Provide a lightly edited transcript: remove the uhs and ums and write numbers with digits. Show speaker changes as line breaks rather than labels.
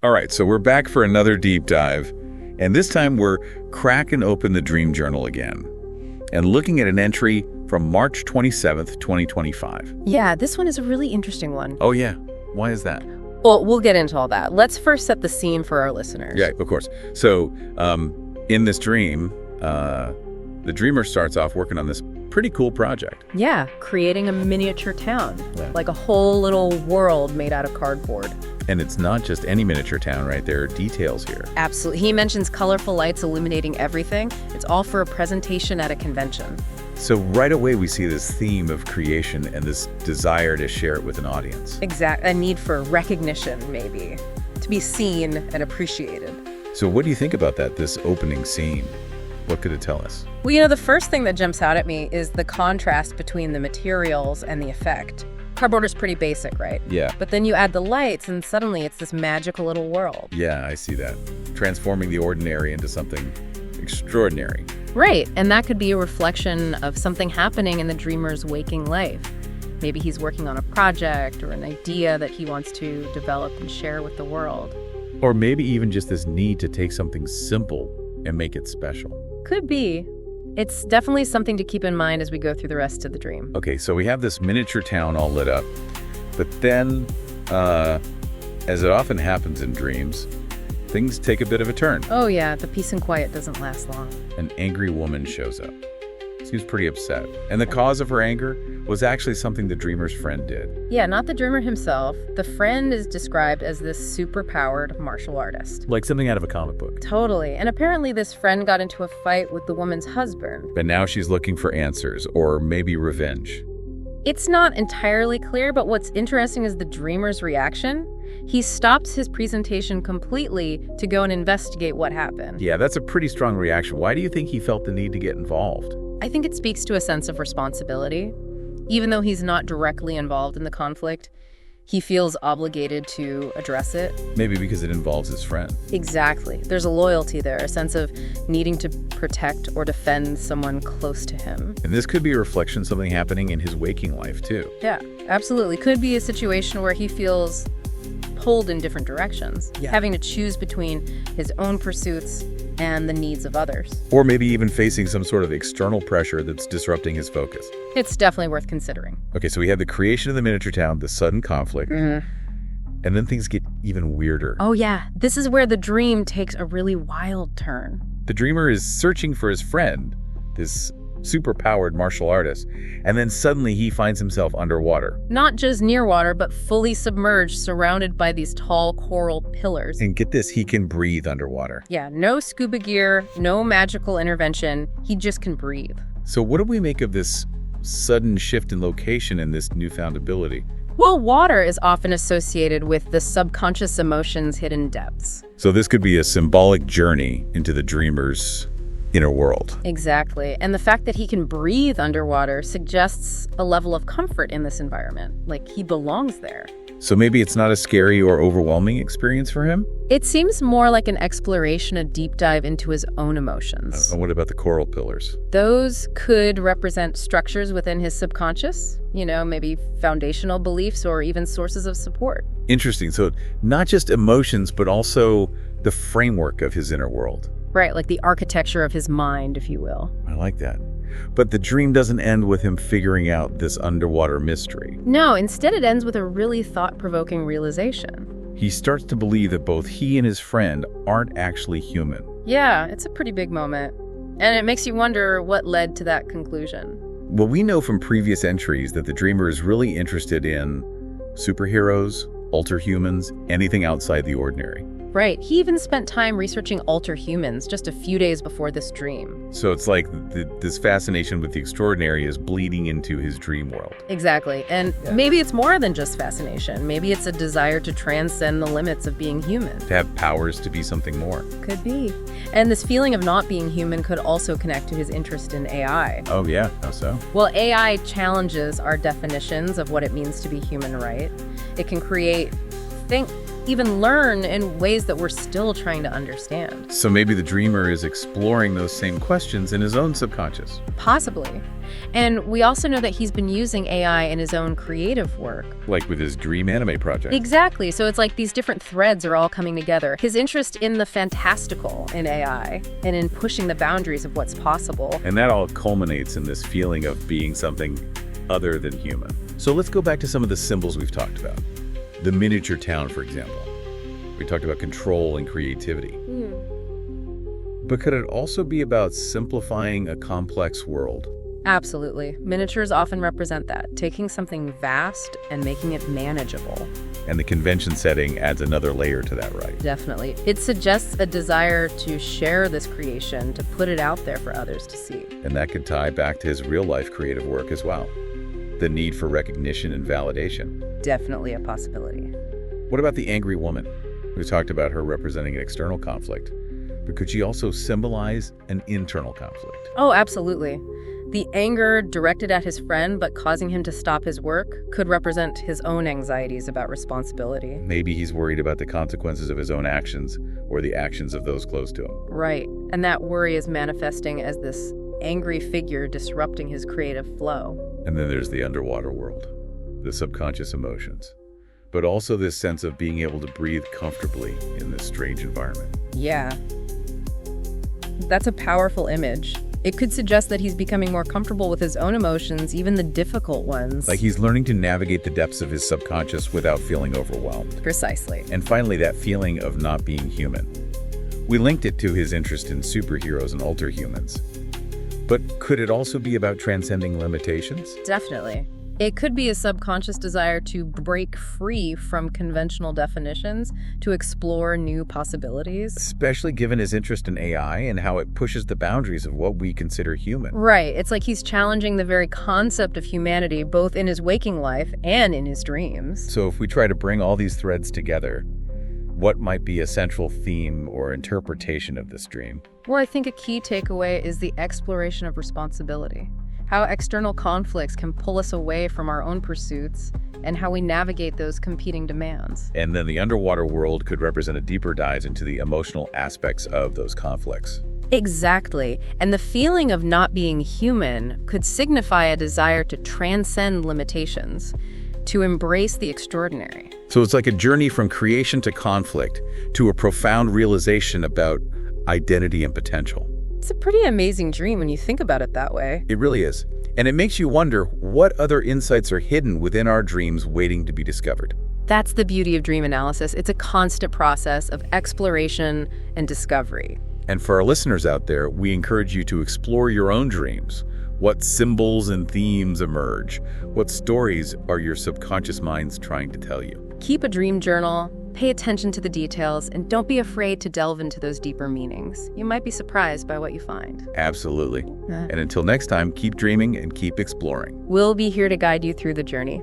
All right, so we're back for another deep dive, and this time we're cracking open the Dream Journal again and looking at an entry from March 27th, 2025.
Yeah, this one is a really interesting one.
Oh yeah, why is that?
Well, we'll get into all that. Let's first set the scene for our listeners.
Yeah, of course. So in this dream, the dreamer starts off working on this pretty cool project.
Yeah, creating a miniature town,
Yeah.
like a whole little world made out of cardboard.
And it's not just any miniature town, right? There are details here.
Absolutely. He mentions colorful lights illuminating everything. It's all for a presentation at a convention.
So right away we see this theme of creation and this desire to share it with an audience.
A need for recognition, maybe, to be seen and appreciated.
So what do you think about that, this opening scene? What could it tell us?
Well, the first thing that jumps out at me is the contrast between the materials and the effect. Cardboard is pretty basic, right?
Yeah.
But then you add the lights and suddenly it's this magical little world.
Yeah, I see that. Transforming the ordinary into something extraordinary.
Right, and that could be a reflection of something happening in the dreamer's waking life. Maybe he's working on a project or an idea that he wants to develop and share with the world.
Or maybe even just this need to take something simple and make it special.
Could be. It's definitely something to keep in mind as we go through the rest of the dream.
Okay, so we have this miniature town all lit up, but then, as it often happens in dreams, things take a bit of a turn.
Oh yeah, the peace and quiet doesn't last long.
An angry woman shows up. Seems pretty upset. And the cause of her anger was actually something the dreamer's friend did.
Yeah, not the dreamer himself. The friend is described as this super-powered martial artist.
Like something out of a comic book.
Totally. And apparently this friend got into a fight with the woman's husband.
But now she's looking for answers, or maybe revenge.
It's not entirely clear, but what's interesting is the dreamer's reaction. He stops his presentation completely to go and investigate what happened.
Yeah, that's a pretty strong reaction. Why do you think he felt the need to get involved?
I think it speaks to a sense of responsibility. Even though he's not directly involved in the conflict, he feels obligated to address it.
Maybe because it involves his friend.
Exactly. There's a loyalty there, a sense of needing to protect or defend someone close to him.
And this could be a reflection of something happening in his waking life, too.
Yeah, absolutely. Could be a situation where he feels pulled in different directions, having to choose between his own pursuits and the needs of others.
Or maybe even facing some sort of external pressure that's disrupting his focus.
It's definitely worth considering.
Okay, so we have the creation of the miniature town, the sudden conflict, and then things get even weirder.
Oh yeah, this is where the dream takes a really wild turn.
The dreamer is searching for his friend, this super-powered martial artist, and then suddenly he finds himself underwater.
Not just near water, but fully submerged, surrounded by these tall coral pillars.
And get this, he can breathe underwater.
Yeah, no scuba gear, no magical intervention. He just can breathe.
So what do we make of this sudden shift in location and this newfound ability?
Well, water is often associated with the subconscious emotions' hidden depths.
So this could be a symbolic journey into the dreamer's inner world.
Exactly. And the fact that he can breathe underwater suggests a level of comfort in this environment, like he belongs there.
So maybe it's not a scary or overwhelming experience for him?
It seems more like an exploration, a deep dive into his own emotions.
And what about the coral pillars?
Those could represent structures within his subconscious, maybe foundational beliefs or even sources of support.
Interesting. So not just emotions, but also the framework of his inner world.
Right, like the architecture of his mind, if you will.
I like that. But the dream doesn't end with him figuring out this underwater mystery.
No, instead it ends with a really thought-provoking realization.
He starts to believe that both he and his friend aren't actually human.
Yeah, it's a pretty big moment. And it makes you wonder what led to that conclusion.
Well, we know from previous entries that the dreamer is really interested in superheroes, ultra-humans, anything outside the ordinary.
Right. He even spent time researching ultra-humans just a few days before this dream.
So it's like this fascination with the extraordinary is bleeding into his dream world.
Exactly. And maybe it's more than just fascination. Maybe it's a desire to transcend the limits of being human.
To have powers to be something more.
Could be. And this feeling of not being human could also connect to his interest in AI.
Oh yeah, how so?
Well, AI challenges our definitions of what it means to be human, right? It can create even learn in ways that we're still trying to understand.
So maybe the dreamer is exploring those same questions in his own subconscious.
Possibly. And we also know that he's been using AI in his own creative work.
Like with his dream anime project.
Exactly. So it's like these different threads are all coming together. His interest in the fantastical in AI and in pushing the boundaries of what's possible.
And that all culminates in this feeling of being something other than human. So let's go back to some of the symbols we've talked about. The miniature town, for example. We talked about control and creativity. But could it also be about simplifying a complex world?
Absolutely. Miniatures often represent that, taking something vast and making it manageable.
And the convention setting adds another layer to that, right?
Definitely. It suggests a desire to share this creation, to put it out there for others to see.
And that could tie back to his real-life creative work as well. The need for recognition and validation.
Definitely a possibility.
What about the angry woman? We talked about her representing an external conflict, but could she also symbolize an internal conflict?
Oh, absolutely. The anger directed at his friend but causing him to stop his work could represent his own anxieties about responsibility.
Maybe he's worried about the consequences of his own actions or the actions of those close to him.
Right. And that worry is manifesting as this angry figure disrupting his creative flow.
And then there's the underwater world, the subconscious emotions, but also this sense of being able to breathe comfortably in this strange environment.
Yeah. That's a powerful image. It could suggest that he's becoming more comfortable with his own emotions, even the difficult ones.
Like he's learning to navigate the depths of his subconscious without feeling overwhelmed.
Precisely.
And finally, that feeling of not being human. We linked it to his interest in superheroes and alter humans. But could it also be about transcending limitations?
Definitely. It could be a subconscious desire to break free from conventional definitions, to explore new possibilities.
Especially given his interest in AI and how it pushes the boundaries of what we consider human.
Right. It's like he's challenging the very concept of humanity, both in his waking life and in his dreams.
So if we try to bring all these threads together, what might be a central theme or interpretation of this dream?
Well, I think a key takeaway is the exploration of responsibility. How external conflicts can pull us away from our own pursuits, and how we navigate those competing demands.
And then the underwater world could represent a deeper dive into the emotional aspects of those conflicts.
Exactly. And the feeling of not being human could signify a desire to transcend limitations, to embrace the extraordinary.
So it's like a journey from creation to conflict, to a profound realization about identity and potential.
It's a pretty amazing dream when you think about it that way.
It really is. And it makes you wonder what other insights are hidden within our dreams waiting to be discovered.
That's the beauty of dream analysis. It's a constant process of exploration and discovery.
And for our listeners out there, we encourage you to explore your own dreams. What symbols and themes emerge? What stories are your subconscious minds trying to tell you?
Keep a dream journal, pay attention to the details, and don't be afraid to delve into those deeper meanings. You might be surprised by what you find.
Absolutely. And until next time, keep dreaming and keep exploring.
We'll be here to guide you through the journey.